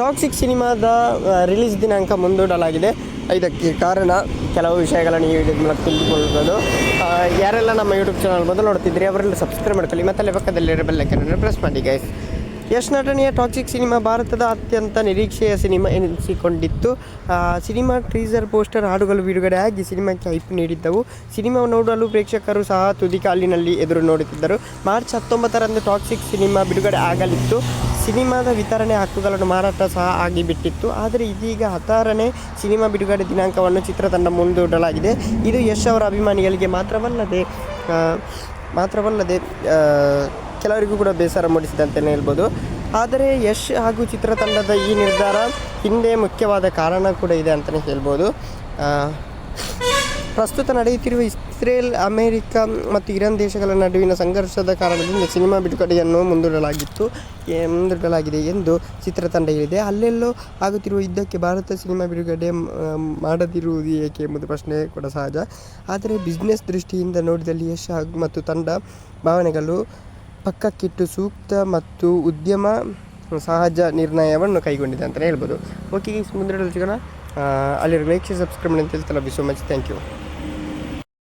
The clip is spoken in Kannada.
ಟಾಕ್ಸಿಕ್ ಸಿನಿಮಾದ ರಿಲೀಸ್ ದಿನಾಂಕ ಮುಂದೂಡಲಾಗಿದೆ. ಇದಕ್ಕೆ ಕಾರಣ ಕೆಲವು ವಿಷಯಗಳನ್ನು ಈ ವಿಡಿಯೋದ ಮೂಲಕ ತಿಳಿದುಕೊಳ್ಳಬಹುದು. ಯಾರೆಲ್ಲ ನಮ್ಮ ಯೂಟ್ಯೂಬ್ ಚಾನಲ್ ಮೊದಲು ನೋಡ್ತಿದ್ರಿ ಅವರೆಲ್ಲ ಸಬ್ಸ್ಕ್ರೈಬ್ ಮಾಡ್ಕೊಳ್ಳಿ ಮತ್ತು ಅಲ್ಲಿ ಪಕ್ಕದಲ್ಲಿರೋ ಬೆಲ್ ಐಕಾನ್ ಪ್ರೆಸ್ ಮಾಡಿ ಗೈಸ್. ಯಶ್ ನಟನೆಯ ಟಾಕ್ಸಿಕ್ ಸಿನಿಮಾ ಭಾರತದ ಅತ್ಯಂತ ನಿರೀಕ್ಷೆಯ ಸಿನಿಮಾ ಎನಿಸಿಕೊಂಡಿತ್ತು. ಸಿನಿಮಾ ಟೀಸರ್, ಪೋಸ್ಟರ್, ಹಾಡುಗಳು ಬಿಡುಗಡೆ ಆಗಿ ಸಿನಿಮಾಕ್ಕೆ ಹೈಪ್ ನೀಡಿದ್ದವು. ಸಿನಿಮಾ ನೋಡಲು ಪ್ರೇಕ್ಷಕರು ಸಹ ತುದಿಕಾಲಿನಲ್ಲಿ ಎದುರು ನೋಡುತ್ತಿದ್ದರು. ಮಾರ್ಚ್ 19ರಂದು ಟಾಕ್ಸಿಕ್ ಸಿನಿಮಾ ಬಿಡುಗಡೆ ಆಗಲಿತ್ತು. ಸಿನಿಮಾದ ವಿತರಣೆ ಹಕ್ಕುಗಳನ್ನು ಮಾರಾಟ ಸಹ ಆಗಿಬಿಟ್ಟಿತ್ತು. ಆದರೆ ಇದೀಗ 16ನೇ ಸಿನಿಮಾ ಬಿಡುಗಡೆ ದಿನಾಂಕವನ್ನು ಚಿತ್ರತಂಡ ಮುಂದೂಡಲಾಗಿದೆ. ಇದು ಯಶ್ ಅವರ ಅಭಿಮಾನಿಗಳಿಗೆ ಮಾತ್ರವಲ್ಲದೆ ಕೆಲವರಿಗೂ ಕೂಡ ಬೇಸರ ಮೂಡಿಸಿದೆ ಅಂತಲೇ ಹೇಳ್ಬೋದು. ಆದರೆ ಯಶ್ ಹಾಗೂ ಚಿತ್ರತಂಡದ ಈ ನಿರ್ಧಾರ ಹಿಂದೆ ಮುಖ್ಯವಾದ ಕಾರಣ ಕೂಡ ಇದೆ ಅಂತಲೇ ಹೇಳ್ಬೋದು. ಪ್ರಸ್ತುತ ನಡೆಯುತ್ತಿರುವ ಇಸ್ರೇಲ್, ಅಮೆರಿಕ ಮತ್ತು ಇರಾನ್ ದೇಶಗಳ ನಡುವಿನ ಸಂಘರ್ಷದ ಕಾರಣದಿಂದ ಸಿನಿಮಾ ಬಿಡುಗಡೆಯನ್ನು ಮುಂದೂಡಲಾಗಿದೆ ಎಂದು ಚಿತ್ರತಂಡ ಹೇಳಿದೆ. ಅಲ್ಲೆಲ್ಲೋ ಆಗುತ್ತಿರುವ ಯುದ್ಧಕ್ಕೆ ಭಾರತ ಸಿನಿಮಾ ಬಿಡುಗಡೆ ಮಾಡದಿರುವುದು ಏಕೆ ಎಂಬುದು ಪ್ರಶ್ನೆ ಕೂಡ ಸಹಜ. ಆದರೆ ಬಿಸ್ನೆಸ್ ದೃಷ್ಟಿಯಿಂದ ನೋಡಿದಲ್ಲಿ ಯಶ್ ಮತ್ತು ತಂಡ ಭಾವನೆಗಳು ಪಕ್ಕಕ್ಕಿಟ್ಟು ಸೂಕ್ತ ಮತ್ತು ಉದ್ಯಮ ಸಹಜ ನಿರ್ಣಯವನ್ನು ಕೈಗೊಂಡಿದೆ ಅಂತಲೇ ಹೇಳ್ಬೋದು. ಓಕೆ, ಮುಂದೆ ಸಿಗೋಣ. ಅಲ್ಲಿರೋ ಲೈಕ್, ಸಬ್ಸ್ಕ್ರೈಬ್ ಮಾಡಿ ಅಂತ ಹೇಳ್ತಾ love you so much. Thank you.